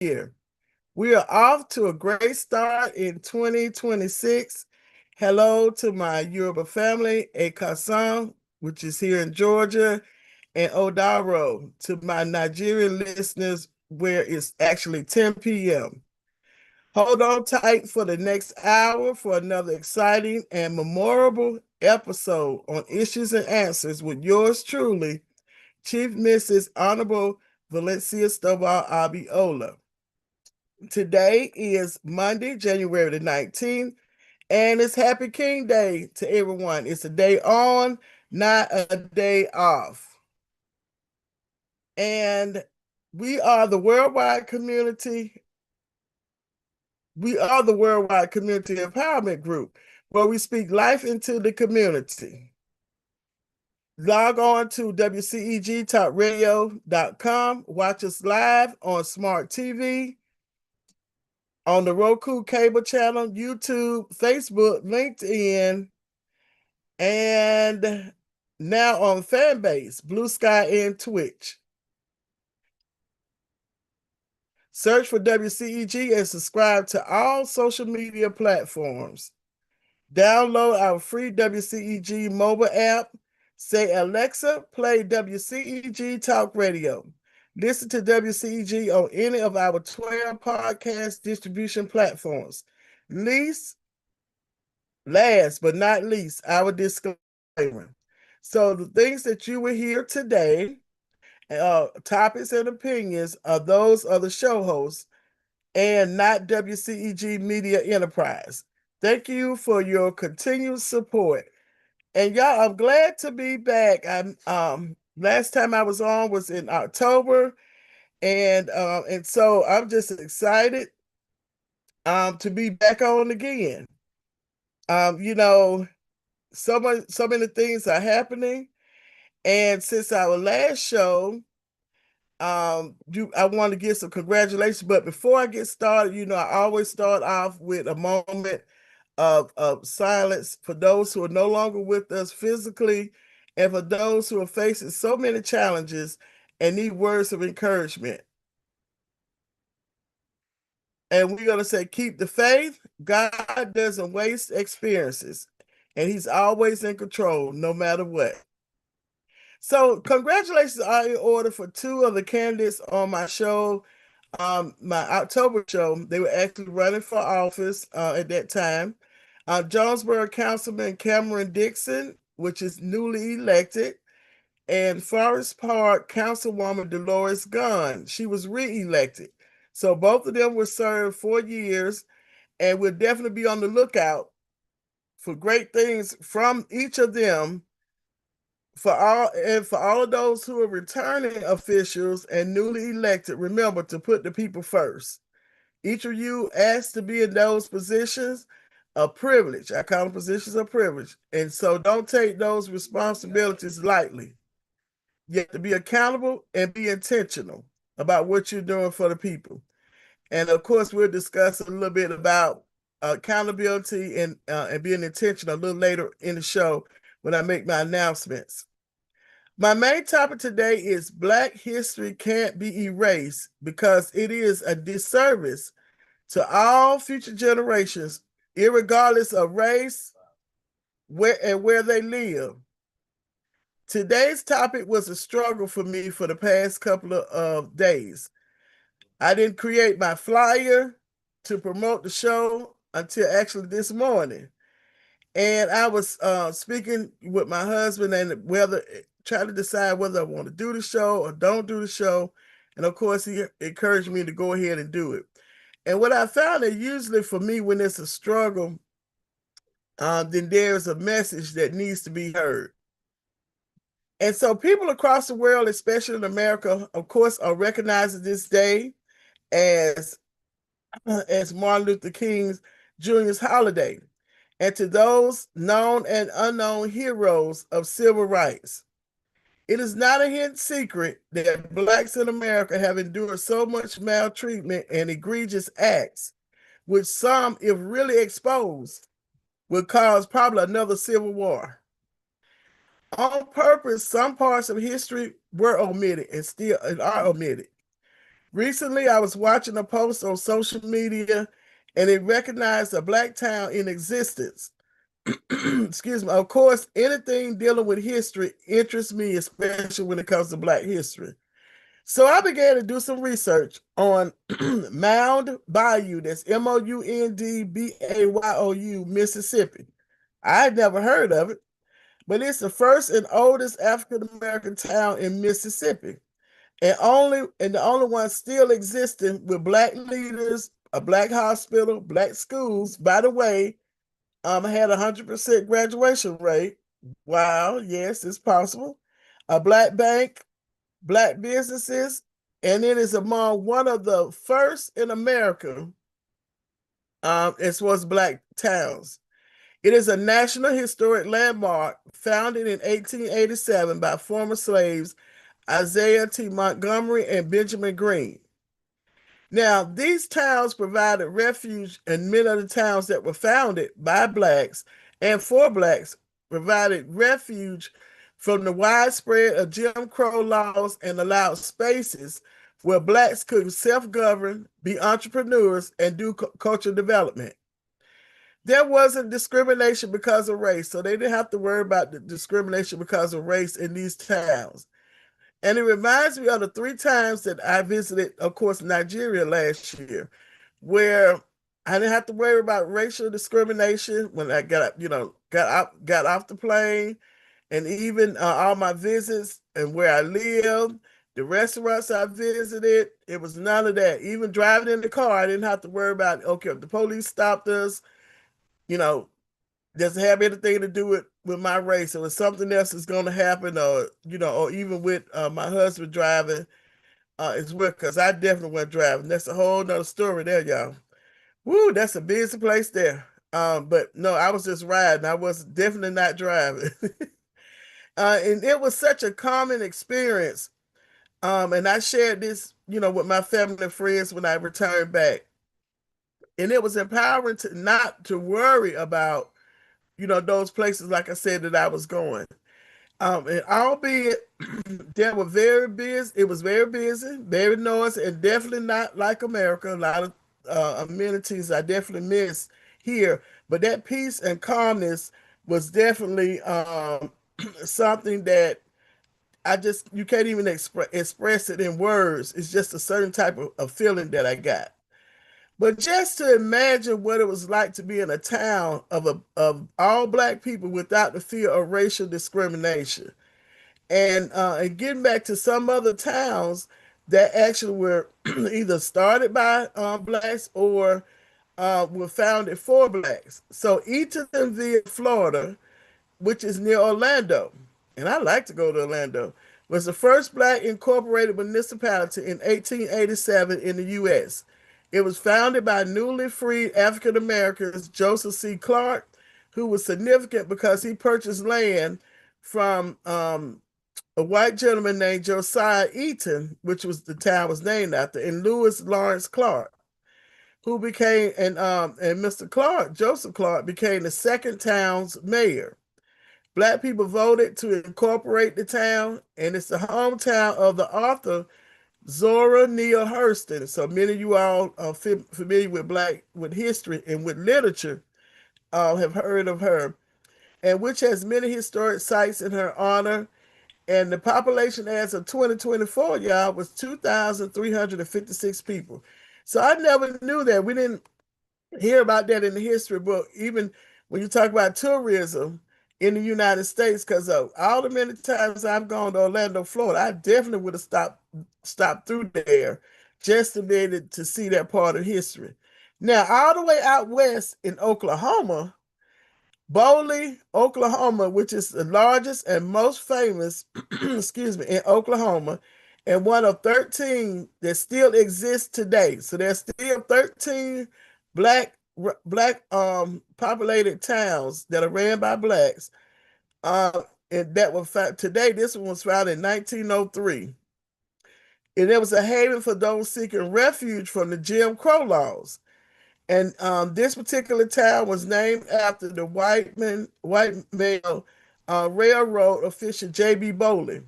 year. We are off to a great start in 2026. Hello to my Yoruba family, Ekasan, which is here in Georgia, and Odaro to my Nigerian listeners, where it's actually 10 p.m. Hold on tight for the next hour for another exciting and memorable episode on Issues and Answers with yours truly, Chief Mrs. Honorable Valencia Stovall Abiola. Today is Monday, January the 19th, and it's Happy King Day to everyone. It's a day on, not a day off. And we are the worldwide community. We are the Worldwide Community Empowerment Group, where we speak life into the community. Log on to WCEGTalkRadio.com. Watch us live on Smart TV, on the Roku cable channel, YouTube, Facebook, LinkedIn, and now on Fanbase, Blue Sky, and Twitch. Search for WCEG and subscribe to all social media platforms. Download our free WCEG mobile app. Say, Alexa, play WCEG Talk Radio. Listen to WCEG on any of our 12 podcast distribution platforms. Last but not least, our disclaimer. So the things that you will hear today, topics and opinions, are those of the show hosts and not WCEG Media Enterprise. Thank you for your continued support. And y'all, I'm glad to be back. Last time I was on was in October, and so I'm just excited to be back on again. You know, so many things are happening, and since our last show, I want to give some congratulations. But before I get started, I always start off with a moment of silence for those who are no longer with us physically, and for those who are facing so many challenges and need words of encouragement. And we're going to say, keep the faith. God doesn't waste experiences, and He's always in control, no matter what. So congratulations are in order for two of the candidates on my show, my October show. They were actually running for office at that time. Jonesboro Councilman Cameron Dixon, which is newly elected, and Forest Park Councilwoman Dolores Gunn. She was re-elected. So both of them were served 4 years, and we'll definitely be on the lookout for great things from each of them. For all of those who are returning officials and newly elected, remember to put the people first. Each of you asked to be in those positions, a privilege. I call them positions of privilege. And so don't take those responsibilities lightly. You have to be accountable and be intentional about what you're doing for the people. And of course, we'll discuss a little bit about accountability and being intentional a little later in the show when I make my announcements. My main topic today is Black history can't be erased because it is a disservice to all future generations, irregardless of race, where they live. Today's topic was a struggle for me for the past couple of days. I didn't create my flyer to promote the show until actually this morning. And I was speaking with my husband and trying to decide whether I want to do the show or don't do the show. And of course, he encouraged me to go ahead and do it. And what I found that usually for me, when it's a struggle, then there's a message that needs to be heard. And so people across the world, especially in America, of course, are recognizing this day as Martin Luther King Jr.'s holiday, and to those known and unknown heroes of civil rights. It is not a hidden secret that Blacks in America have endured so much maltreatment and egregious acts, which some, if really exposed, would cause probably another civil war. On purpose, some parts of history were omitted and are omitted. Recently, I was watching a post on social media and it recognized a Black town in existence. Excuse me. Of course, anything dealing with history interests me, especially when it comes to Black history. So I began to do some research on Mound Bayou, that's Moundbayou, Mississippi. I had never heard of it, but it's the first and oldest African American town in Mississippi. And the only one still existing with Black leaders, a Black hospital, Black schools. By the way, had 100% graduation rate. Wow, yes, it's possible. A Black bank, Black businesses, and it is among one of the first in America as well as Black towns. It is a National Historic Landmark founded in 1887 by former slaves Isaiah T. Montgomery and Benjamin Green. Now, these towns provided refuge, and many of the towns that were founded by Blacks and for Blacks provided refuge from the widespread of Jim Crow laws and allowed spaces where Blacks could self-govern, be entrepreneurs, and do cultural development. There wasn't discrimination because of race, so they didn't have to worry about the discrimination because of race in these towns. And it reminds me of the 3 times that I visited, of course, Nigeria last year, where I didn't have to worry about racial discrimination when I got off the plane, and even all my visits and where I lived, the restaurants I visited, it was none of that. Even driving in the car, I didn't have to worry about, okay, if the police stopped us, you know, doesn't have anything to do with my race, or if something else is going to happen, or or even with my husband driving as well, because I definitely went driving. That's a whole nother story there, y'all. Woo, that's a busy place there. But no, I was just riding. I was definitely not driving. And it was such a common experience. And I shared this, with my family and friends when I returned back. And it was empowering to not to worry about, those places, like I said, that I was going. And albeit they were very busy, it was very busy, very noisy, and definitely not like America. A lot of amenities I definitely miss here, but that peace and calmness was definitely something that you can't even express it in words. It's just a certain type of feeling that I got. But just to imagine what it was like to be in a town of all Black people without the fear of racial discrimination, and getting back to some other towns that actually were either started by Blacks or were founded for Blacks. So Eatonville, Florida, which is near Orlando, and I like to go to Orlando, was the first Black incorporated municipality in 1887 in the U.S. It was founded by newly freed African Americans Joseph C. Clark, who was significant because he purchased land from a white gentleman named Josiah Eaton, which was the town was named after, and Lewis Lawrence Clark, who became and Mr. Clark, Joseph Clark, became the second town's mayor. Black people voted to incorporate the town, and it's the hometown of the author Zora Neale Hurston. So many of you all are familiar with history and with literature, have heard of her, and which has many historic sites in her honor. And the population as of 2024, y'all, was 2,356 people. So I never knew that. We didn't hear about that in the history book, even when you talk about tourism in the United States, because of all the many times I've gone to Orlando, Florida, I definitely would have stopped through there just to be able to see that part of history. Now, all the way out west in Oklahoma, Bowley, Oklahoma, which is the largest and most famous, excuse me, in Oklahoma, and one of 13 that still exists today. So there's still 13 black populated towns that are ran by Blacks. And that was today. This one was founded in 1903, and it was a haven for those seeking refuge from the Jim Crow laws. And this particular town was named after the white male railroad official J.B. Bowling.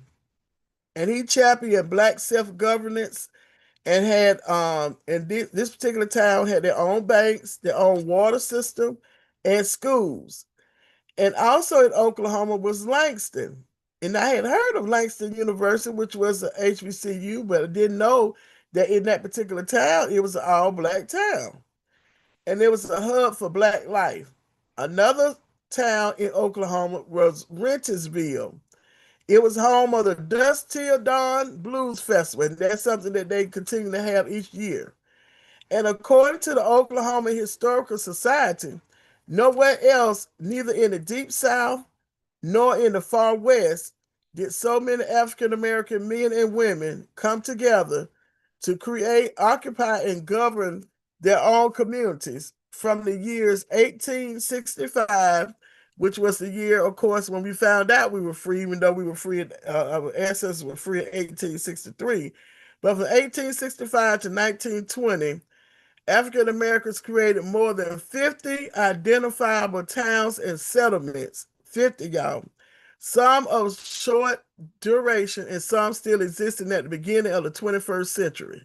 And he championed Black self-governance and had and this particular town had their own banks, their own water system, and schools. And also in Oklahoma was Langston. And I had heard of Langston University, which was a HBCU, but I didn't know that in that particular town, it was an all-black town. And it was a hub for black life. Another town in Oklahoma was Rentersville. It was home of the Dust Till Dawn Blues Festival, and that's something that they continue to have each year. And according to the Oklahoma Historical Society, nowhere else, neither in the Deep South nor in the far West, did so many African American men and women come together to create, occupy, and govern their own communities from the years 1865, which was the year, of course, when we found out we were free, even though we were free, our ancestors were free in 1863. But from 1865 to 1920, African Americans created more than 50 identifiable towns and settlements. 50, y'all. Some of short duration and some still existing at the beginning of the 21st century.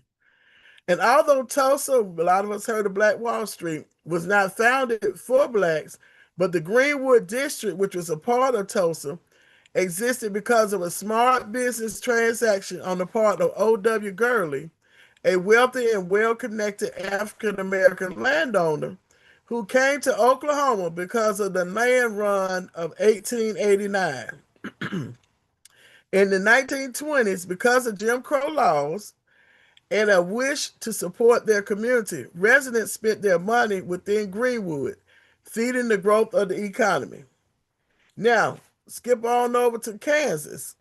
And although Tulsa, a lot of us heard of Black Wall Street, was not founded for blacks, but the Greenwood District, which was a part of Tulsa, existed because of a smart business transaction on the part of O.W. Gurley, a wealthy and well-connected African-American landowner who came to Oklahoma because of the land run of 1889. In the 1920s, because of Jim Crow laws and a wish to support their community, residents spent their money within Greenwood, feeding the growth of the economy. Now, skip on over to Kansas.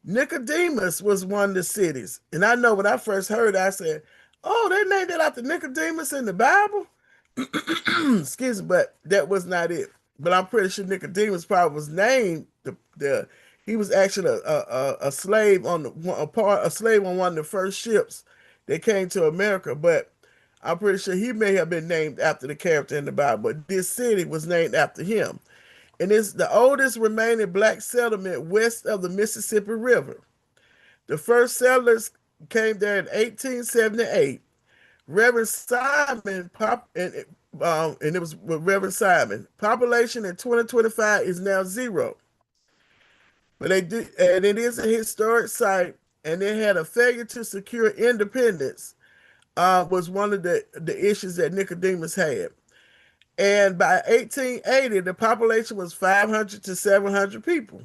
Nicodemus was one of the cities. And I know when I first heard it, I said, oh, they named it after Nicodemus in the Bible? Excuse me, but that was not it. But I'm pretty sure Nicodemus probably was named he was actually a slave on a slave on one of the first ships that came to America. But I'm pretty sure he may have been named after the character in the Bible. But this city was named after him. And it's the oldest remaining black settlement west of the Mississippi River. The first settlers came there in 1878. Reverend Simon and it was with Reverend Simon. Population in 2025 is now zero, but they do, and it is a historic site. And they had a failure to secure independence. Was one of the issues that Nicodemus had. And by 1880, the population was 500 to 700 people.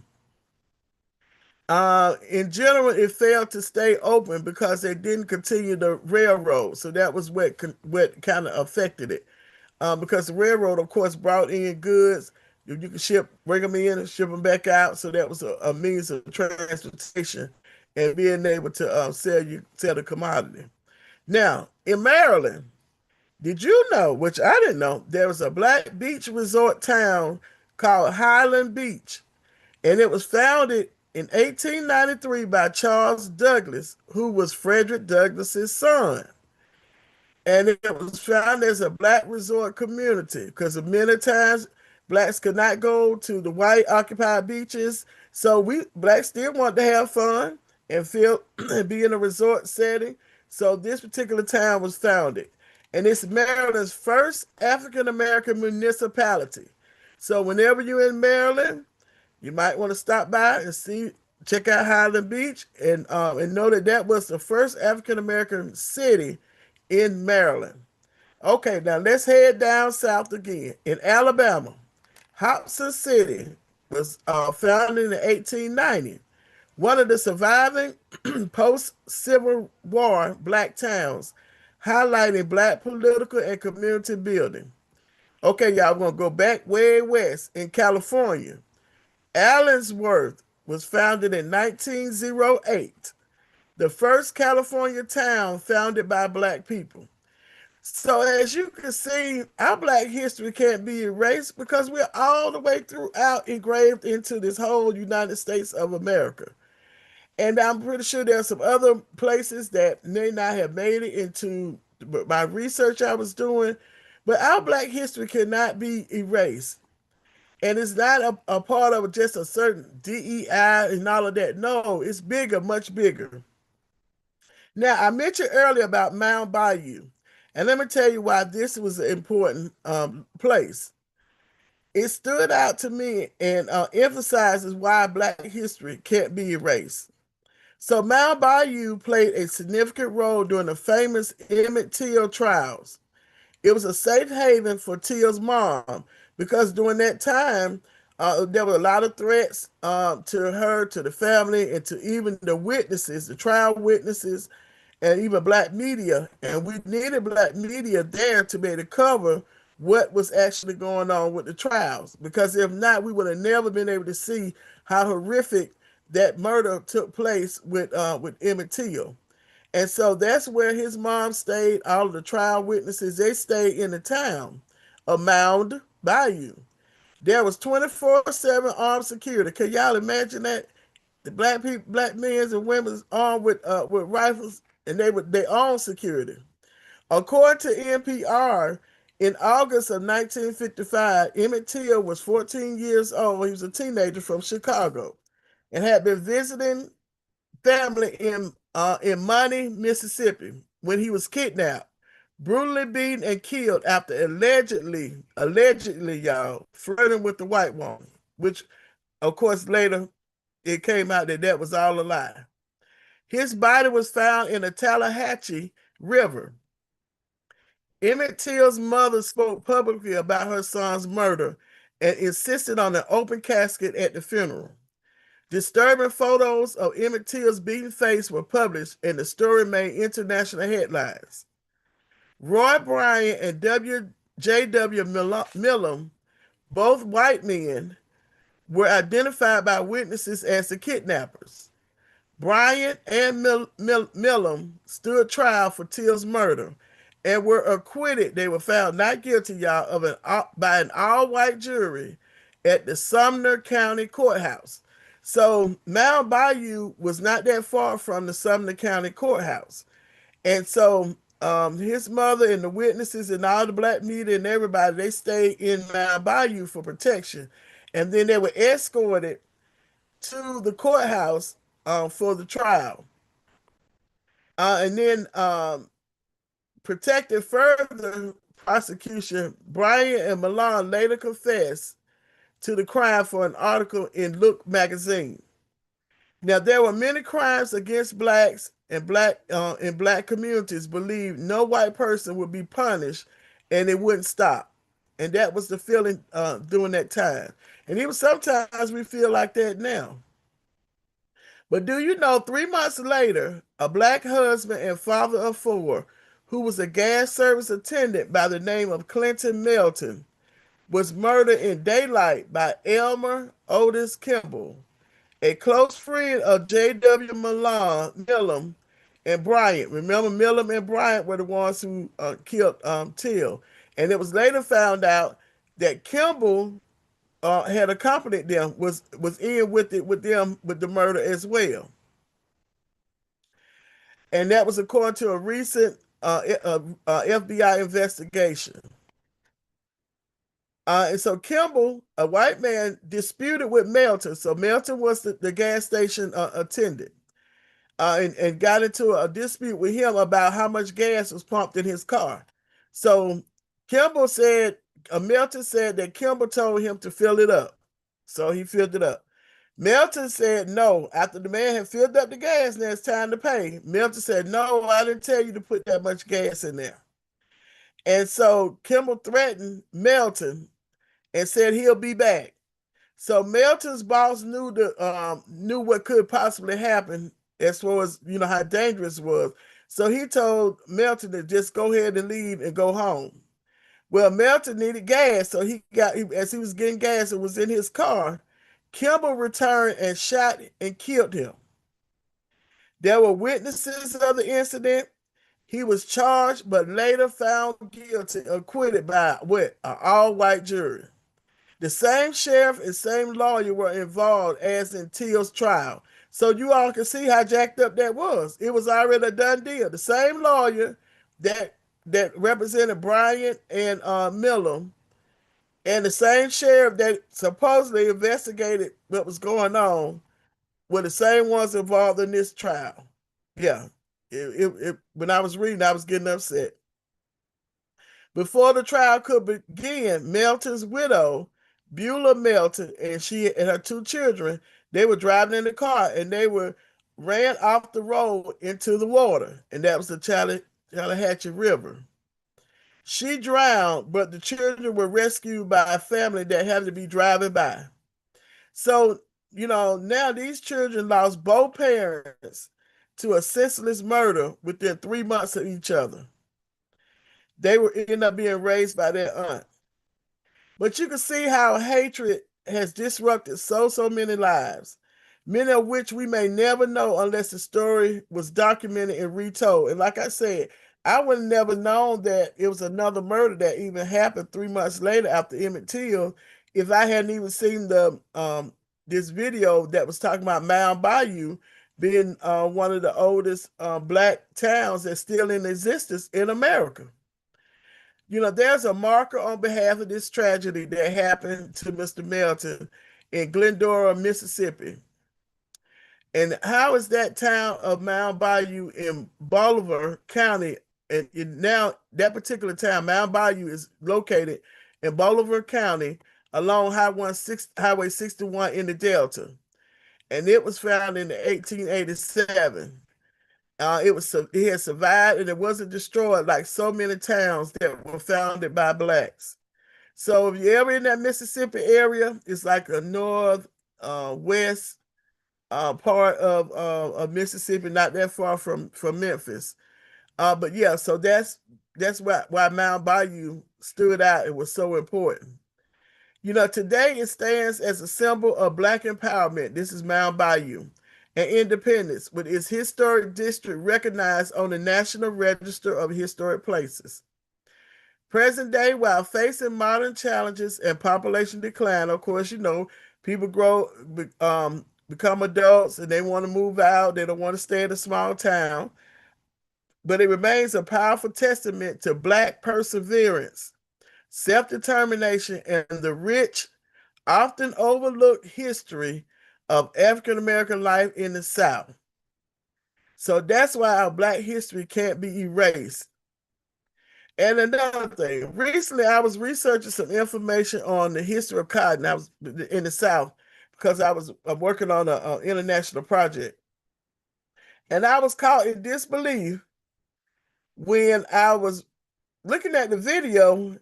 In general, it failed to stay open because they didn't continue the railroad. So that was what kind of affected it. Because the railroad, of course, brought in goods. You could bring them in and ship them back out. So that was a means of transportation and being able to sell the commodity. Now, in Maryland, did you know, which I didn't know, there was a black beach resort town called Highland Beach, and it was founded in 1893 by Charles Douglas, who was Frederick Douglass's son. And it was founded as a black resort community because many times blacks could not go to the white occupied beaches. So blacks still want to have fun and feel and be in a resort setting. So this particular town was founded. And it's Maryland's first African American municipality. So whenever you're in Maryland, you might want to stop by and check out Highland Beach, and know that was the first African American city in Maryland. Okay, now let's head down south again. In Alabama, Hobson City was founded in 1890. One of the surviving post-Civil War black towns, highlighting black political and community building. Okay, y'all, we're going to go back way west in California. Allensworth was founded in 1908, the first California town founded by black people. So as you can see, our black history can't be erased because we're all the way throughout engraved into this whole United States of America. And I'm pretty sure there's some other places that may not have made it into my research I was doing, but our black history cannot be erased. And it's not a part of just a certain DEI and all of that. No, it's bigger, much bigger. Now, I mentioned earlier about Mound Bayou, and let me tell you why this was an important place. It stood out to me and emphasizes why Black history can't be erased. So, Mound Bayou played a significant role during the famous Emmett Till trials. It was a safe haven for Till's mom because during that time, there were a lot of threats to her, to the family, and to even the witnesses, the trial witnesses, and even Black media. And we needed Black media there to be able to cover what was actually going on with the trials. Because if not, we would have never been able to see how horrific that murder took place with Emmett Till. And so that's where his mom stayed. All of the trial witnesses, they stayed in the town of Mound Bayou. There was 24/7 armed security. Can y'all imagine that? The black people, black men and women armed with rifles, and they were their own security. According to NPR, in August of 1955, Emmett Till was 14 years old. He was a teenager from Chicago and had been visiting family in Money, Mississippi, when he was kidnapped, brutally beaten, and killed after allegedly, y'all, flirting with the white woman, which, of course, later it came out that that was all a lie. His body was found in the Tallahatchie River. Emmett Till's mother spoke publicly about her son's murder and insisted on an open casket at the funeral. Disturbing photos of Emmett Till's beaten face were published, and the story made international headlines. Roy Bryant and W.J.W. Millam, both white men, were identified by witnesses as the kidnappers. Bryant and Millam stood trial for Till's murder and were acquitted. They were found not guilty, y'all, by an all-white jury at the Sumner County Courthouse. So Mound Bayou was not that far from the Sumner County Courthouse. And so his mother and the witnesses and all the black media and everybody, they stayed in Mound Bayou for protection. And then they were escorted to the courthouse for the trial. And then protected further prosecution, Bryant and Milan later confessed to the crime for an article in Look magazine. Now, there were many crimes against blacks and in black communities believed no white person would be punished and it wouldn't stop. And that was the feeling during that time. And even sometimes we feel like that now. But do you know, 3 months later, a black husband and father of four, who was a gas service attendant by the name of Clinton Melton, was murdered in daylight by Elmer Otis Kimball, a close friend of J.W. Millam and Bryant. Remember, Millam and Bryant were the ones who killed Till. And it was later found out that Kimball had accompanied them, was in with them with the murder as well. And that was according to a recent FBI investigation. And so Kimball, a white man, disputed with Melton. So Melton was the gas station attendant, and got into a dispute with him about how much gas was pumped in his car. So Kimball said, Melton said that Kimball told him to fill it up. So he filled it up. Melton said no. After the man had filled up the gas, now it's time to pay. Melton said, no, I didn't tell you to put that much gas in there. And so Kimball threatened Melton and said he'll be back. So Melton's boss knew what could possibly happen as far as how dangerous it was. So he told Melton to just go ahead and leave and go home. Well, Melton needed gas, so as he was getting gas, it was in his car. Kimball returned and shot and killed him. There were witnesses of the incident. He was charged, but later found guilty, acquitted by what? An all-white jury. The same sheriff and same lawyer were involved as in Till's trial. So you all can see how jacked up that was. It was already a done deal. The same lawyer that represented Bryant and Millam, and the same sheriff that supposedly investigated what was going on, were the same ones involved in this trial. Yeah. when I was reading, I was getting upset. Before the trial could begin, Melton's widow, Beulah Melton, and she and her two children, they were driving in the car and they were ran off the road into the water, and that was the Chattahoochee River. She drowned, but the children were rescued by a family that happened to be driving by. So, now these children lost both parents to a senseless murder within 3 months of each other. They were end up being raised by their aunt. But you can see how hatred has disrupted so many lives, many of which we may never know unless the story was documented and retold. And like I said, I would have never known that it was another murder that even happened 3 months later after Emmett Till if I hadn't even seen the this video that was talking about Mound Bayou being one of the oldest black towns that's still in existence in America. There's a marker on behalf of this tragedy that happened to Mr. Melton in Glendora, Mississippi. And how is that town of Mound Bayou in Bolivar County? And now that particular town, Mound Bayou, is located in Bolivar County along Highway 61 in the Delta. And it was found in 1887. It had survived and it wasn't destroyed like so many towns that were founded by blacks. So if you're ever in that Mississippi area, it's like a north west part of Mississippi, not that far from Memphis. But yeah, so that's why Mound Bayou stood out and was so important. Today it stands as a symbol of Black empowerment. This is Mound Bayou and independence, with its historic district recognized on the National Register of Historic Places. Present day, while facing modern challenges and population decline, of course, people become adults and they want to move out. They don't want to stay in a small town. But it remains a powerful testament to Black perseverance, self-determination, and the rich, often overlooked history of African American life in the South. So that's why our Black history can't be erased. And another thing, recently I was researching some information on the history of cotton. I was in the South because I'm working on an international project. And I was caught in disbelief when I was looking at the video,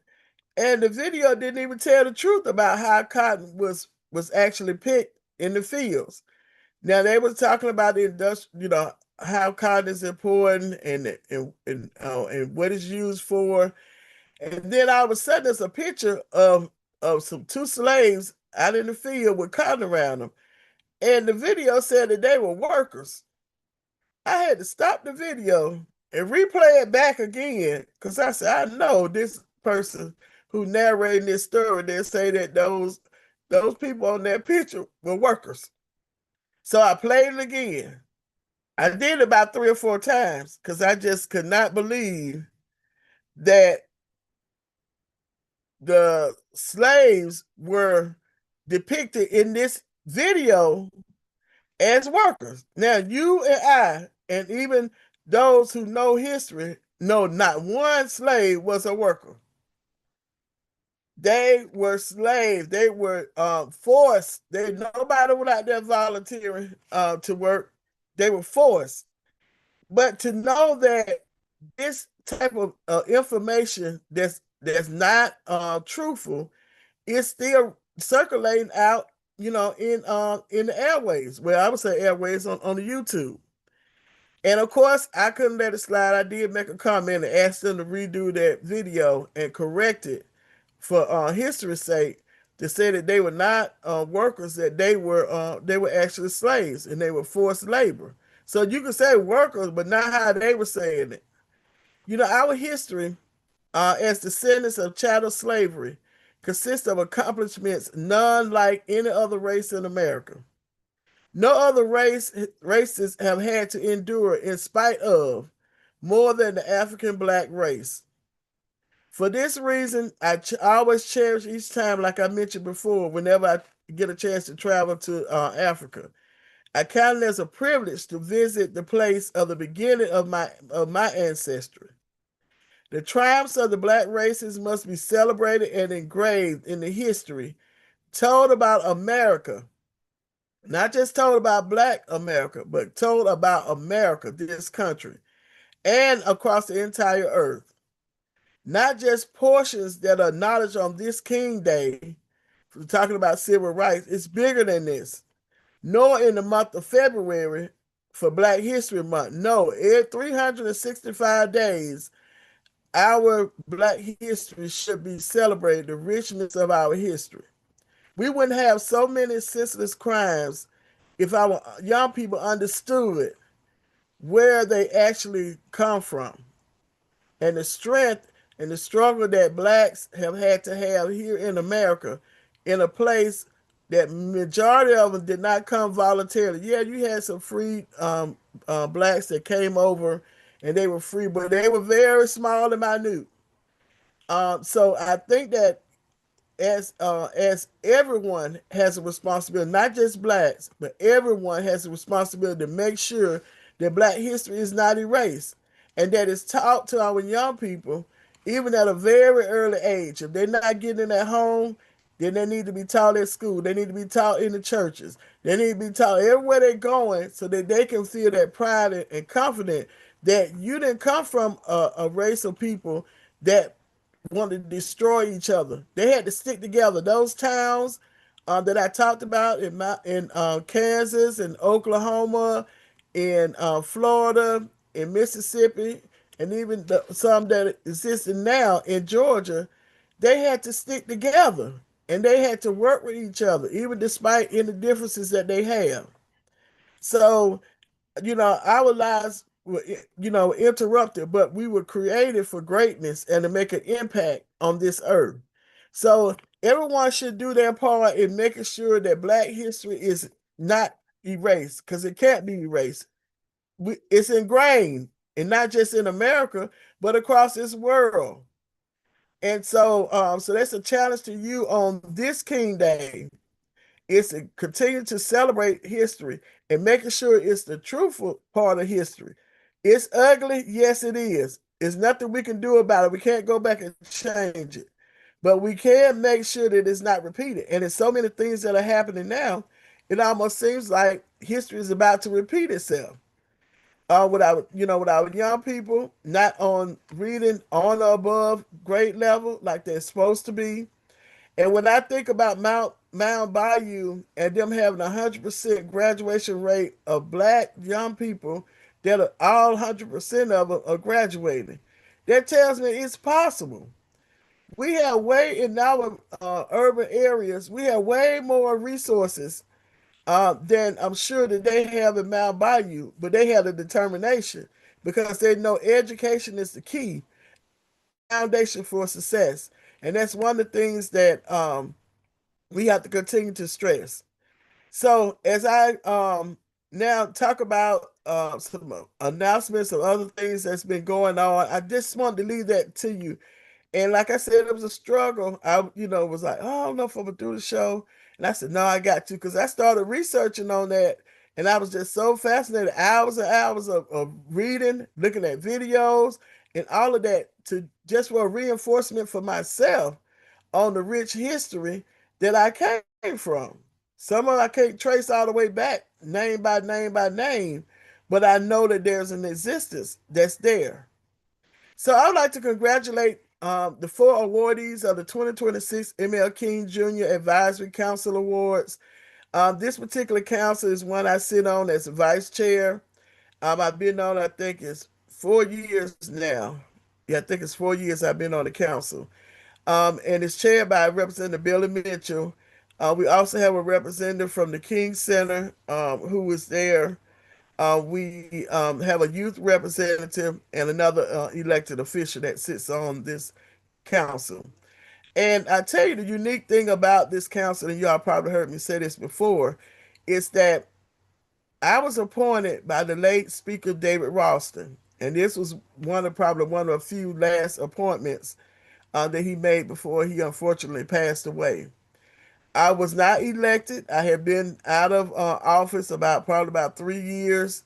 and the video didn't even tell the truth about how cotton was actually picked in the fields. Now they were talking about the industrial, how cotton is important and what it's used for. And then all of a sudden there's a picture of some two slaves out in the field with cotton around them. And the video said that they were workers. I had to stop the video and replay it back again because I said, I know this person who narrated this story, they say that those people on that picture were workers. So I played it again. I did it about 3 or 4 times because I just could not believe that the slaves were depicted in this video as workers. Now, you and I, and even those who know history, know not one slave was a worker. They were slaves. They were forced. Nobody was out there volunteering to work. They were forced. But to know that this type of information that's not truthful is still circulating out, in the airways. Well, I would say airways on the YouTube. And of course, I couldn't let it slide. I did make a comment and asked them to redo that video and correct it for history's sake, to say that they were not workers, that they were actually slaves and they were forced labor. So you could say workers, but not how they were saying it. Our history as descendants of chattel slavery consists of accomplishments none like any other race in America. No other races have had to endure in spite of more than the African Black race. For this reason, I always cherish each time, like I mentioned before, whenever I get a chance to travel to Africa. I count it as a privilege to visit the place of the beginning of my ancestry. The triumphs of the black races must be celebrated and engraved in the history told about America, not just told about Black America, but told about America, this country, and across the entire earth. Not just portions that are acknowledged on this King Day, we're talking about civil rights, it's bigger than this. Nor in the month of February for Black History Month. No, every 365 days, our Black history should be celebrated, the richness of our history. We wouldn't have so many senseless crimes if our young people understood where they actually come from and the strength and the struggle that blacks have had to have here in America in a place that majority of them did not come voluntarily. Yeah, you had some free blacks that came over and they were free, but they were very small and minute. So I think that as everyone has a responsibility, not just blacks, but everyone has a responsibility to make sure that black history is not erased and that it's taught to our young people, even at a very early age. If they're not getting it at home, then they need to be taught at school. They need to be taught in the churches. They need to be taught everywhere they're going so that they can feel that pride and confidence that you didn't come from a race of people that wanted to destroy each other. They had to stick together. Those towns that I talked about in Kansas and Oklahoma, in Florida, in Mississippi, and even some that existed now in Georgia, they had to stick together and they had to work with each other, even despite any differences that they have. So our lives were, interrupted, but we were created for greatness and to make an impact on this earth. So everyone should do their part in making sure that Black history is not erased because it can't be erased. It's ingrained, and not just in America, but across this world. And so that's a challenge to you on this King Day is to continue to celebrate history and making sure it's the truthful part of history. It's ugly, yes, it is. There's nothing we can do about it. We can't go back and change it. But we can make sure that it's not repeated. And there's so many things that are happening now, it almost seems like history is about to repeat itself. With our young people not on reading on or above grade level like they're supposed to be, and when I think about Mound Bayou and them having 100% graduation rate of black young people that are all 100% of them are graduating, that tells me it's possible. We have way in our urban areas, we have way more resources than I'm sure that they have in Mound Bayou, but they have the determination because they know education is the key and it's the foundation for success. And that's one of the things that we have to continue to stress. So as I now talk about some announcements of other things that's been going on, I just wanted to leave that to you. And like I said, it was a struggle. I was like, oh, I don't know if I'm gonna do the show. And I said, no, I got to, because I started researching on that. And I was just so fascinated, hours and hours of reading, looking at videos, and all of that to just for a reinforcement for myself on the rich history that I came from. Some of it I can't trace all the way back, name by name by name, but I know that there's an existence that's there. So I would like to congratulate the four awardees of the 2026 ML King Jr. Advisory Council Awards. This particular council is one I sit on as vice chair. I've been on, I think it's 4 years now. Yeah, I think it's 4 years I've been on the council. And it's chaired by Representative Billy Mitchell. We also have a representative from the King Center who is there. We have a youth representative and another elected official that sits on this council. And I tell you, the unique thing about this council, and y'all probably heard me say this before, is that I was appointed by the late Speaker David Ralston. And this was probably one of a few last appointments that he made before he unfortunately passed away. I was not elected. I had been out of office about probably about 3 years,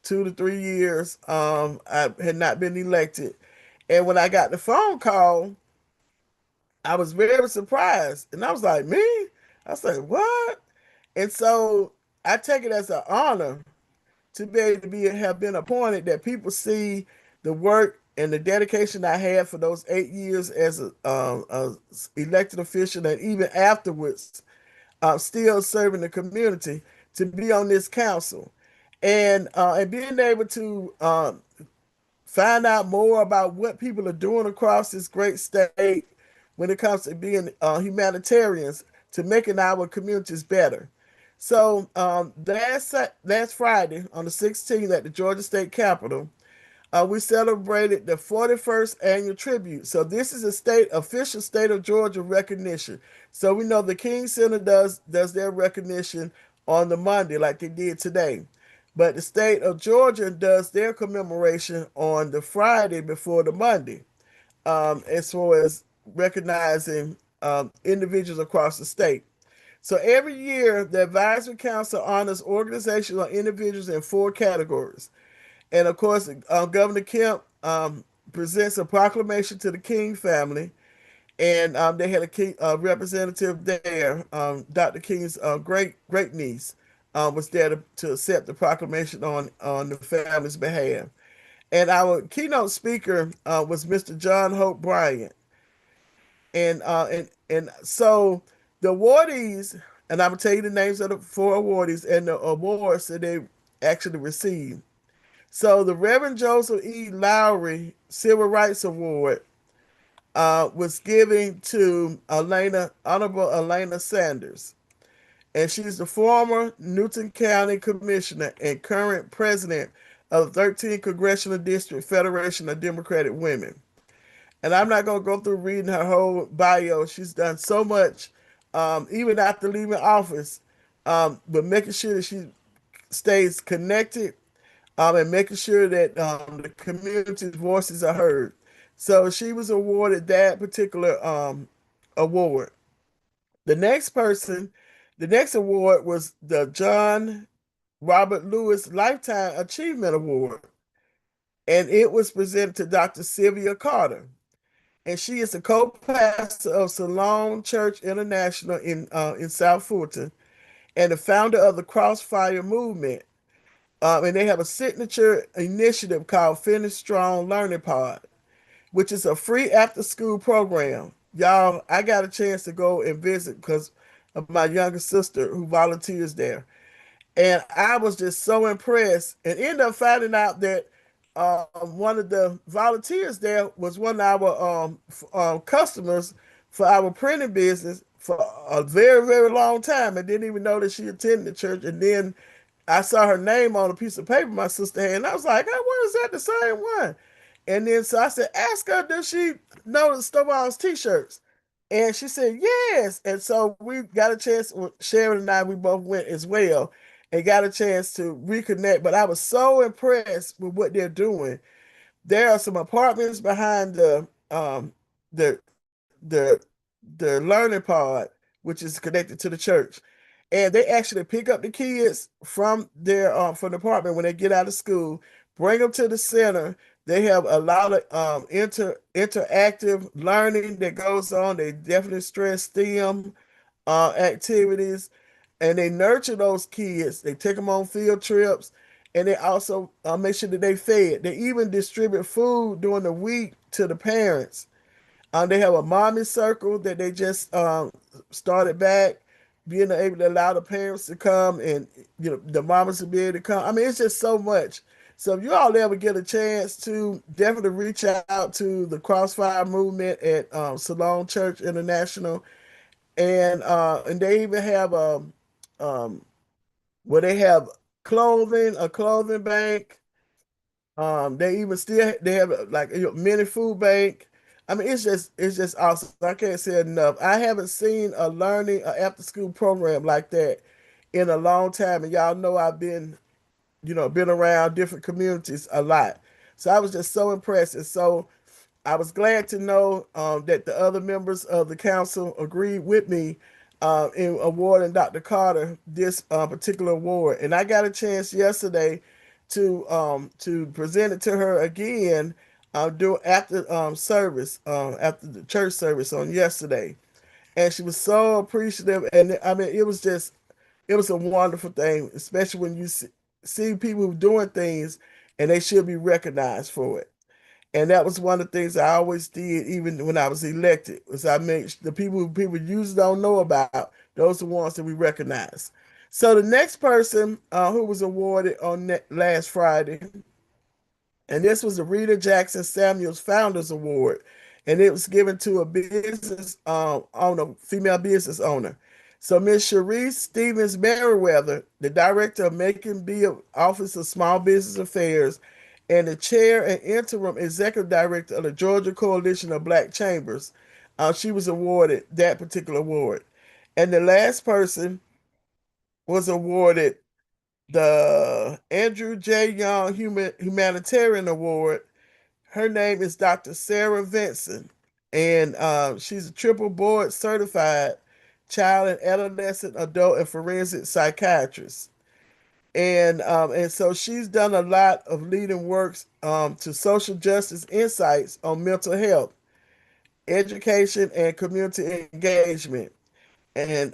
2 to 3 years. I had not been elected, and when I got the phone call, I was very surprised, and I was like, "Me?" I was like, "What?" And so I take it as an honor to be able to be have been appointed. That people see the work and the dedication I had for those 8 years as a elected official, and even afterwards still serving the community to be on this council, and being able to find out more about what people are doing across this great state when it comes to being humanitarians to making our communities better. So last Friday on the 16th at the Georgia State Capitol, we celebrated the 41st annual tribute. So this is a state official state of Georgia recognition. So we know the King Center does their recognition on the Monday like they did today. But the state of Georgia does their commemoration on the Friday before the Monday, as far as recognizing individuals across the state. So every year, the Advisory Council honors organizations or individuals in four categories. And of course, Governor Kemp presents a proclamation to the King family, and they had a King representative there. Dr. King's great niece was there to accept the proclamation on the family's behalf. And our keynote speaker was Mr. John Hope Bryant, and so the awardees, and I'm gonna tell you the names of the four awardees and the awards that they actually received. So the Reverend Joseph E. Lowry Civil Rights Award was given to Honorable Elena Sanders, and she's the former Newton County Commissioner and current president of the 13th Congressional District Federation of Democratic Women. And I'm not going to go through reading her whole bio. She's done so much, even after leaving office, but making sure that she stays connected and making sure that the community's voices are heard. So she was awarded that particular award. The next person, the next award was the John Robert Lewis Lifetime Achievement Award, and it was presented to Dr. Sylvia Carter. And she is the co-pastor of Salone Church International in South Fulton, and the founder of the Crossfire Movement. And they have a signature initiative called Finish Strong Learning Pod, which is a free after-school program. Y'all, I got a chance to go and visit because of my younger sister who volunteers there. And I was just so impressed and ended up finding out that one of the volunteers there was one of our customers for our printing business for a very, very long time and didn't even know that she attended the church. And then I saw her name on a piece of paper my sister had, and I was like, I wonder is that the same one? And then so I said, ask her, does she know the Stovall's t-shirts? And she said, yes. And so we got a chance, Sharon and I, we both went as well and got a chance to reconnect. But I was so impressed with what they're doing. There are some apartments behind the the the learning pod, which is connected to the church. And they actually pick up the kids from the apartment when they get out of school, bring them to the center. They have a lot of interactive learning that goes on. They definitely stress STEM activities, and they nurture those kids. They take them on field trips, and they also make sure that they fed. They even distribute food during the week to the parents. They have a mommy circle that they just started back, being able to allow the parents to come and the mamas to be able to come. I mean, it's just so much. So if you all ever get a chance to definitely reach out to the Crossfire Movement at Salone Church International, and they even have um where they have a clothing bank. They have like mini food bank. I mean, it's just awesome. I can't say enough. I haven't seen a after school program like that in a long time, and y'all know I've been around different communities a lot. So I was just so impressed, and so I was glad to know that the other members of the council agreed with me in awarding Dr. Carter this particular award. And I got a chance yesterday to present it to her again do after service after the church service on yesterday, and she was so appreciative. And I mean, it was a wonderful thing, especially when you see people who doing things and they should be recognized for it. And that was one of the things I always did, even when I was elected, was I made the people who people usually don't know about, those are the ones that we recognize. So the next person who was awarded on last Friday, and this was the Rita Jackson Samuels Founders Award, and it was given to a business owner, female business owner. So Miss Sharice Stevens Merriweather, the director of Macon Bill Office of Small Business Affairs, and the chair and interim executive director of the Georgia Coalition of Black Chambers, she was awarded that particular award. And the last person was awarded the Andrew J. Young Humanitarian Award. Her name is Dr. Sarah Vinson, and she's a triple board certified child and adolescent, adult, and forensic psychiatrist. And so she's done a lot of leading works to social justice insights on mental health, education, and community engagement. And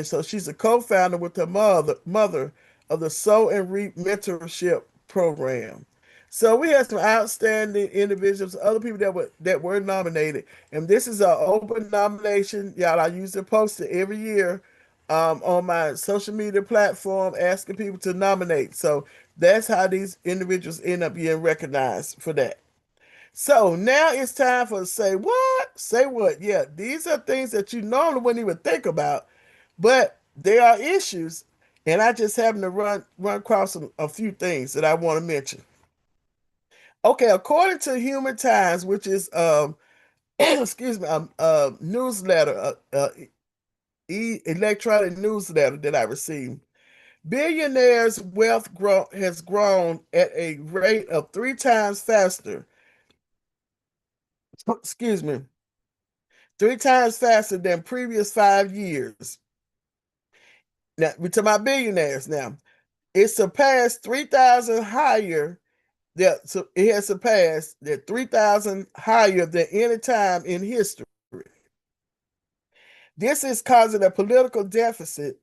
so she's a co-founder with her mother of the Sow and Reap Mentorship Program. So we had some outstanding individuals, other people that were nominated, and this is an open nomination. Y'all, I usually post it every year on my social media platform, asking people to nominate. So that's how these individuals end up being recognized for that. So now it's time for say what? Say what? Yeah, these are things that you normally wouldn't even think about, but they are issues, and I just happen to run across a few things that I want to mention. Okay, according to Human Times, which is excuse me, newsletter, electronic newsletter that I received, billionaires' has grown at a rate of 3 times faster. Excuse me, 3 times faster than previous 5 years. Now we're talking about billionaires now. It surpassed 3,000 higher. So it has surpassed that 3,000 higher than any time in history. This is causing a political deficit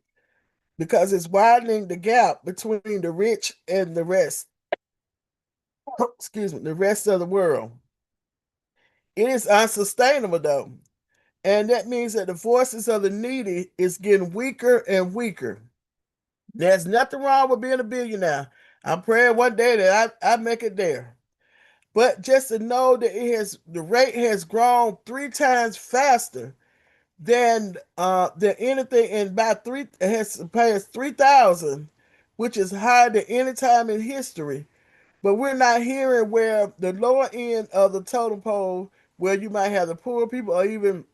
because it's widening the gap between the rich and the rest. Excuse me, the rest of the world. It is unsustainable though. And that means that the voices of the needy is getting weaker and weaker. There's nothing wrong with being a billionaire. I'm praying one day that I make it there. But just to know that the rate has grown 3 times faster than anything, and by three it has surpassed 3,000, which is higher than any time in history. But we're not hearing where the lower end of the totem pole, where you might have the poor people, or even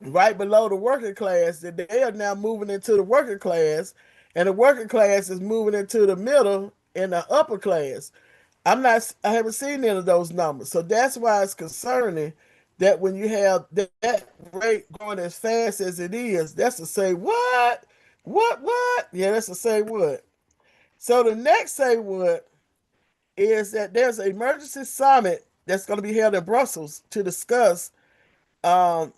right below the working class, that they are now moving into the working class, and the working class is moving into the middle and the upper class. I haven't seen any of those numbers. So that's why it's concerning that when you have that rate growing as fast as it is, that's to say what? What? Yeah, that's to say what. So the next say what is that there's an emergency summit that's going to be held in Brussels to discuss um,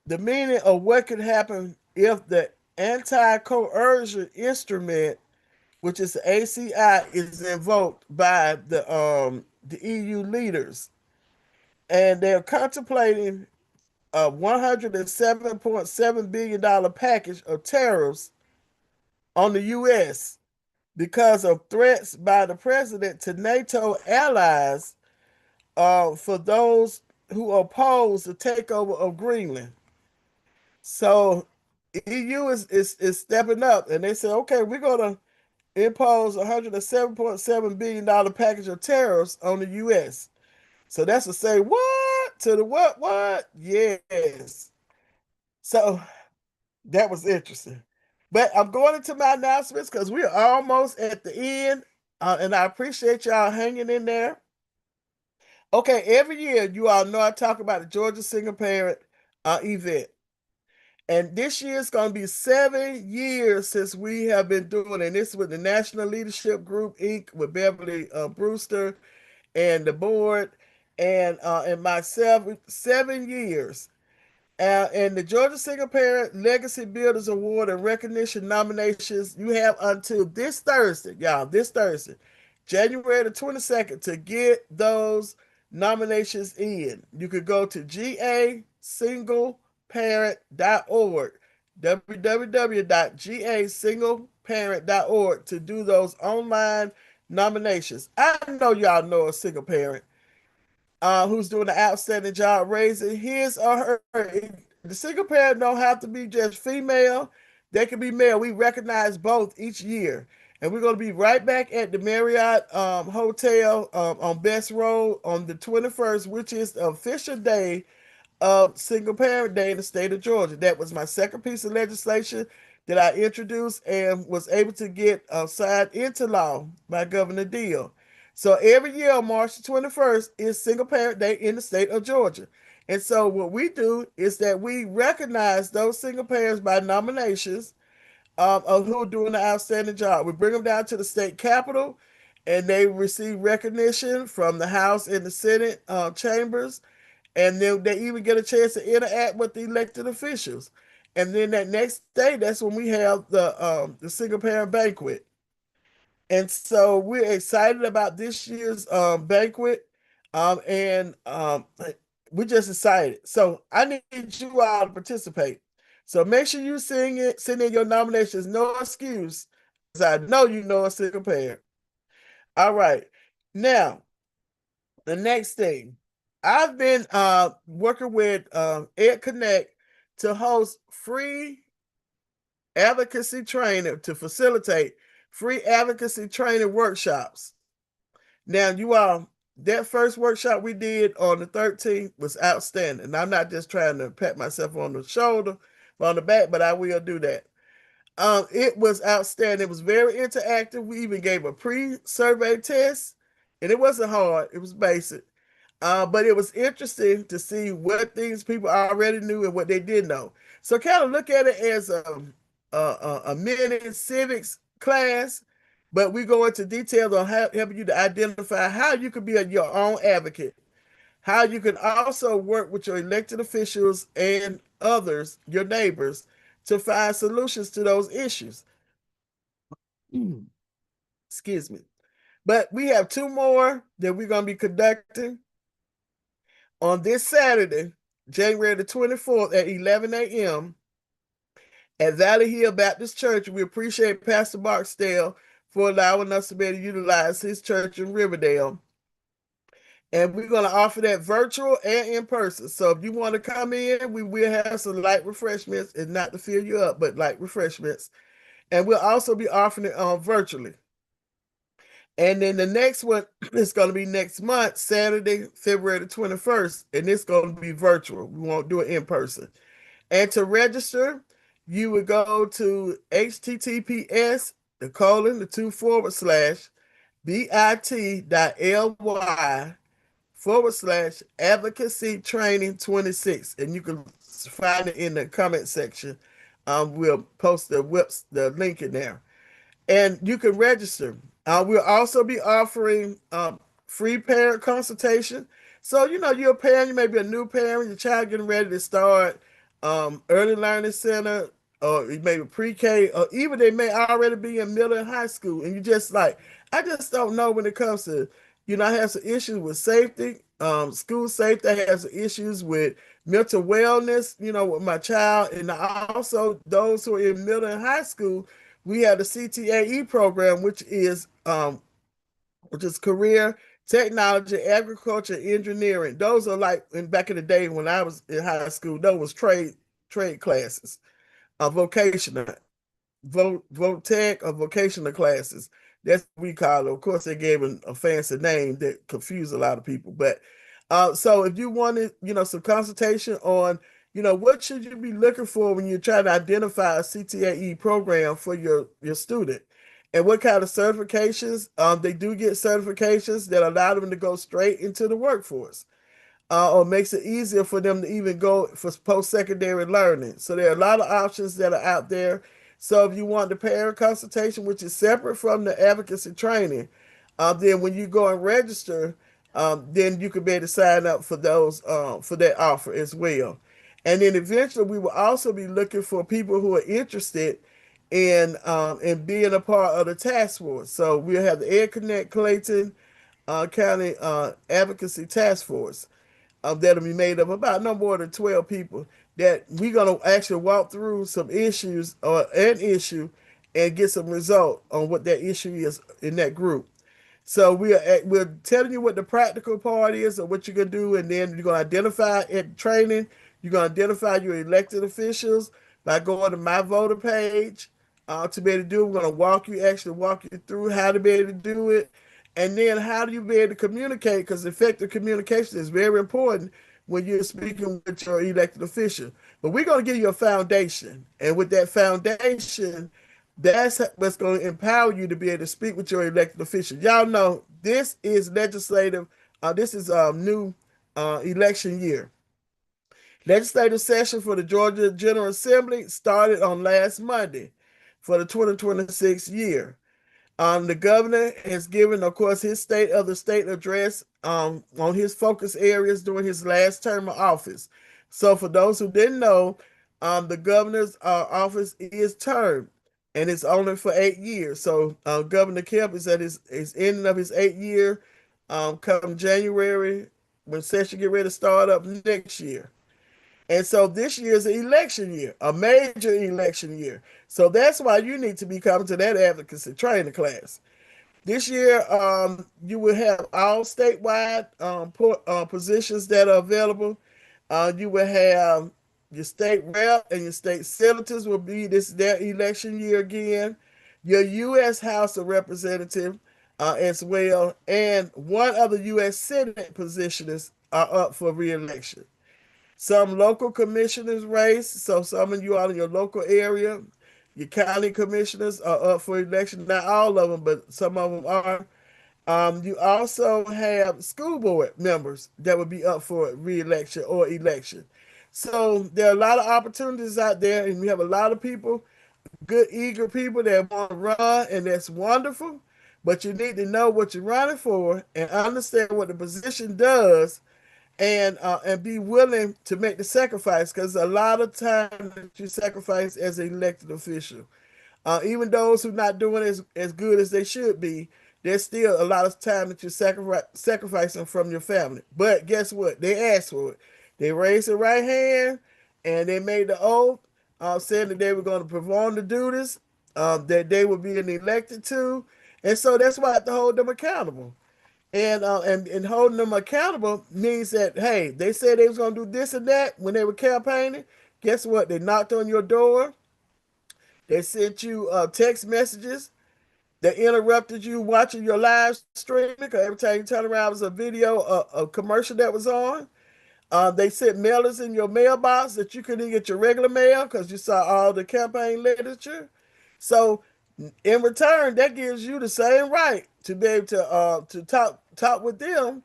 the meaning of what could happen if the anti-coercion instrument, which is the ACI, is invoked by the EU leaders, and they're contemplating a $107.7 billion package of tariffs on the U.S. because of threats by the president to NATO allies for those who oppose the takeover of Greenland. So EU is stepping up, and they said, okay, we're going to impose a $107.7 billion package of tariffs on the U.S. So that's to say what? To the what? Yes. So that was interesting. But I'm going into my announcements because we're almost at the end, and I appreciate y'all hanging in there. Okay, every year you all know I talk about the Georgia Single Parent event. And this year is going to be 7 years since we have been doing it. And this is with the National Leadership Group, Inc., with Beverly Brewster and the board and myself. 7 years. And the Georgia Single Parent Legacy Builders Award and Recognition nominations, you have until this Thursday, y'all, this Thursday, January the 22nd, to get those nominations in. You could go to gasingleparent.org, www.gasingleparent.org, to do those online nominations. I know y'all know a single parent who's doing an outstanding job raising his or her. The single parent don't have to be just female. They can be male. We recognize both each year. And we're going to be right back at the Marriott Hotel on Best Road on the 21st, which is the official day of Single Parent Day in the state of Georgia. That was my second piece of legislation that I introduced and was able to get signed into law by Governor Deal. So every year on March the 21st is Single Parent Day in the state of Georgia. And so what we do is that we recognize those single parents by nominations of who are doing an outstanding job. We bring them down to the state capitol, and they receive recognition from the House and the Senate chambers, and then they even get a chance to interact with the elected officials. And then that next day, that's when we have the single parent banquet. And so we're excited about this year's banquet, and we're just excited. So I need you all to participate. So make sure you send in your nominations. No excuse, because I know you know a single parent. All right. Now, the next thing, I've been working with Ed Connect to host free advocacy training, to facilitate free advocacy training workshops. Now, you all, that first workshop we did on the 13th was outstanding. And I'm not just trying to pat myself on the shoulder, on the back, but I will do that. It was outstanding. It was very interactive. We even gave a pre-survey test, and it wasn't hard. It was basic. But it was interesting to see what things people already knew and what they didn't know. So kind of look at it as a mini civics class, but we go into details on helping you to identify how you can be your own advocate, how you can also work with your elected officials and others, your neighbors, to find solutions to those issues. Excuse me. But we have two more that we're going to be conducting on this Saturday, January the 24th at 11 a.m. at Valley Hill Baptist Church. We appreciate Pastor Barksdale for allowing us to be able to utilize his church in Riverdale. And we're going to offer that virtual and in person. So if you want to come in, we will have some light refreshments, and not to fill you up, but light refreshments. And we'll also be offering it virtually. And then the next one is going to be next month, Saturday, February the 21st, and it's going to be virtual. We won't do it in person. And to register, you would go to https://bit.ly/advocacy training 26. And you can find it in the comment section. We'll post the link in there, and you can register. We'll also be offering free parent consultation. So, you're a parent, you may be a new parent, your child getting ready to start early learning center, or maybe pre-K, or even they may already be in middle and high school, and you just like, I just don't know when it comes to, I have some issues with safety, school safety. I have some issues with mental wellness, with my child, and also those who are in middle and high school. We have the CTAE program, which is career technology, agriculture, engineering. Those are like back in the day when I was in high school. Those was trade classes, vocational, tech or vocational classes. That's what we call it. Of course, they gave it a fancy name that confused a lot of people. But so if you wanted, some consultation on, what should you be looking for when you're trying to identify a CTAE program for your student, and what kind of certifications? They do get certifications that allow them to go straight into the workforce. or makes it easier for them to even go for post-secondary learning. So there are a lot of options that are out there. So if you want the parent consultation, which is separate from the advocacy training, then when you go and register, then you can be able to sign up for those for that offer as well. And then eventually we will also be looking for people who are interested in being a part of the task force. So we'll have the Ed Connect Clayton County Advocacy Task Force that'll be made of about no more than 12 people that we're going to actually walk through some issues or an issue and get some result on what that issue is in that group. So we're telling you what the practical part is of what you're gonna do, and then you're gonna identify at training. You're gonna identify your elected officials by going to my voter page to be able to do. We're gonna actually walk you through how to be able to do it, and then how do you be able to communicate? Because effective communication is very important when you're speaking with your elected official. But we're gonna give you a foundation, and with that foundation, that's what's going to empower you to be able to speak with your elected officials. Y'all know this is legislative. This is a new election year. Legislative session for the Georgia General Assembly started on last Monday for the 2026 year. The governor has given, of course, his state of the state address on his focus areas during his last term of office. So, for those who didn't know, the governor's office is term, and it's only for 8 years. So, Governor Kemp is at his ending of his 8 year come January when session get ready to start up next year. And so this year is an election year, a major election year. So that's why you need to be coming to that advocacy training class. This year, you will have all statewide positions that are available. You will have your state rep and your state senators will be this their election year again. Your U.S. House of Representative as well, and one of the U.S. Senate positions are up for reelection. Some local commissioners race, so some of you out in your local area, your county commissioners are up for election. Not all of them, but some of them are. You also have school board members that would be up for re-election or election. So there are a lot of opportunities out there, and we have a lot of people, good, eager people that want to run, and that's wonderful. But you need to know what you're running for and understand what the position does and be willing to make the sacrifice because a lot of time that you sacrifice as an elected official, even those who are not doing as good as they should be, there's still a lot of time that you're sacrificing from your family. But guess what? They asked for it. They raised their right hand and they made the oath, saying that they were going to perform the duties that they were being elected to. And so that's why I have to hold them accountable. And holding them accountable means that hey, they said they was gonna do this and that when they were campaigning. Guess what? They knocked on your door. They sent you text messages. They interrupted you watching your live streaming because every time you turn around, was a video, a commercial that was on. They sent mailers in your mailbox that you couldn't get your regular mail because you saw all the campaign literature. So in return, that gives you the same right to be able to talk with them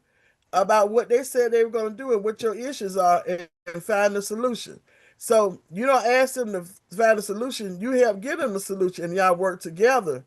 about what they said they were going to do and what your issues are and find a solution. So you don't ask them to find a solution, you help get them a solution and y'all work together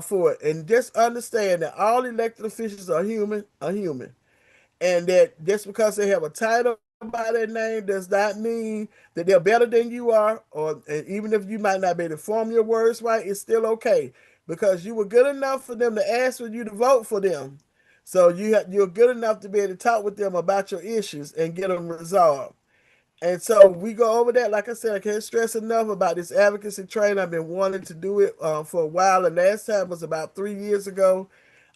for it. And just understand that all elected officials are human and that just because they have a title by their name does not mean that they're better than you are, or and even if you might not be able to form your words right, it's still okay because you were good enough for them to ask for you to vote for them. So you're good enough to be able to talk with them about your issues and get them resolved. And so we go over that. Like I said, I can't stress enough about this advocacy training. I've been wanting to do it for a while. The last time was about 3 years ago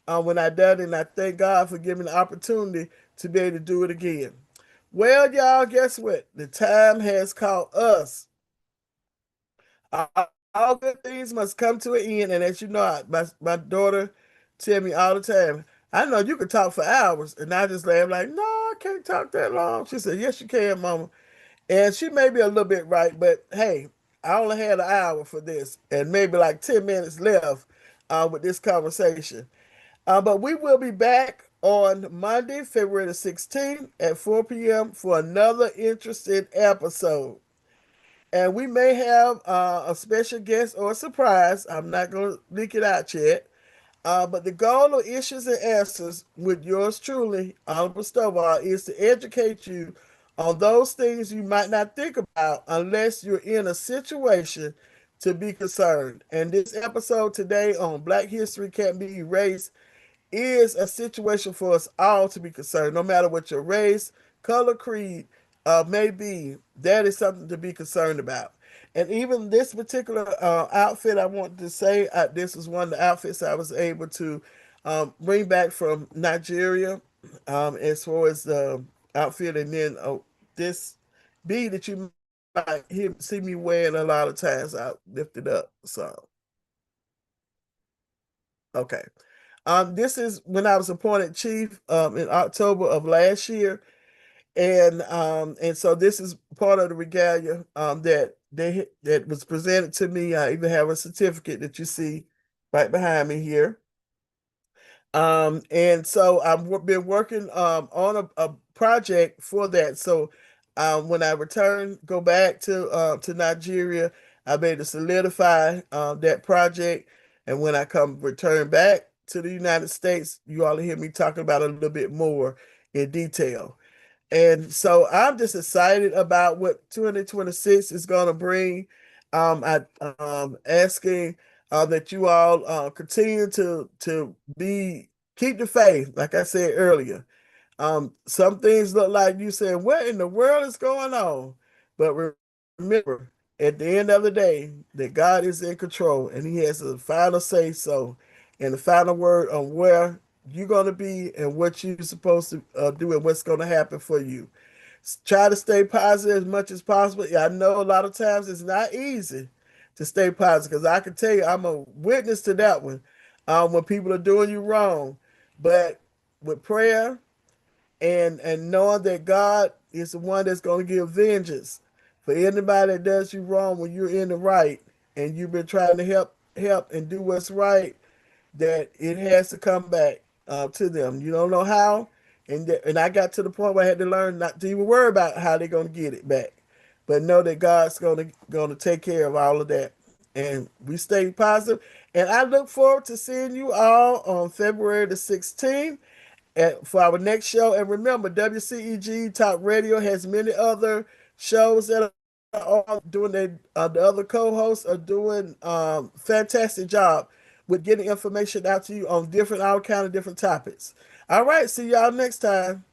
when I done it, and I thank God for giving me the opportunity to be able to do it again. Well, y'all, guess what? The time has called us. All good things must come to an end, and as you know, my daughter tell me all the time, I know you can talk for hours, and I just laugh like, no, I can't talk that long. She said, yes, you can, Mama. And she may be a little bit right, but hey, I only had an hour for this, and maybe like 10 minutes left with this conversation. But we will be back on Monday, February the 16th at 4 p.m. for another interesting episode. And we may have a special guest or a surprise. I'm not going to leak it out yet. But the goal of Issues and Answers with yours truly, Honorable Stovall, is to educate you on those things you might not think about unless you're in a situation to be concerned. And this episode today on Black History Can't Be Erased is a situation for us all to be concerned, no matter what your race, color, creed may be. That is something to be concerned about. And even this particular outfit, I want to say, this was one of the outfits I was able to bring back from Nigeria, as far as the outfit. And then this bead that you might see me wearing a lot of times, I lifted up. So, okay. This is when I was appointed chief in October of last year, and so this is part of the regalia that was presented to me. I even have a certificate that you see right behind me here. And so I've been working on a project for that. So when I return, go back to Nigeria, I'll be able to solidify that project. And when I come return back to the United States, you all hear me talking about it a little bit more in detail. And so I'm just excited about what 2026 is going to bring. I asking that you all continue to be keep the faith, like I said earlier. Some things look like you said, "What in the world is going on?" But remember, at the end of the day, that God is in control and He has the final say so and the final word on where you're going to be and what you're supposed to do and what's going to happen for you. Try to stay positive as much as possible. Yeah, I know a lot of times it's not easy to stay positive because I can tell you I'm a witness to that one when people are doing you wrong. But with prayer and knowing that God is the one that's going to give vengeance for anybody that does you wrong when you're in the right and you've been trying to help and do what's right, that it has to come back to them. You don't know how, and I got to the point where I had to learn not to even worry about how they're going to get it back, but know that God's going to take care of all of that. And we stay positive. And I look forward to seeing you all on February the 16th for our next show. And remember, WCEG Talk Radio has many other shows that are doing the other co-hosts are doing fantastic job with getting information out to you on different all kind of different topics. All right, see y'all next time.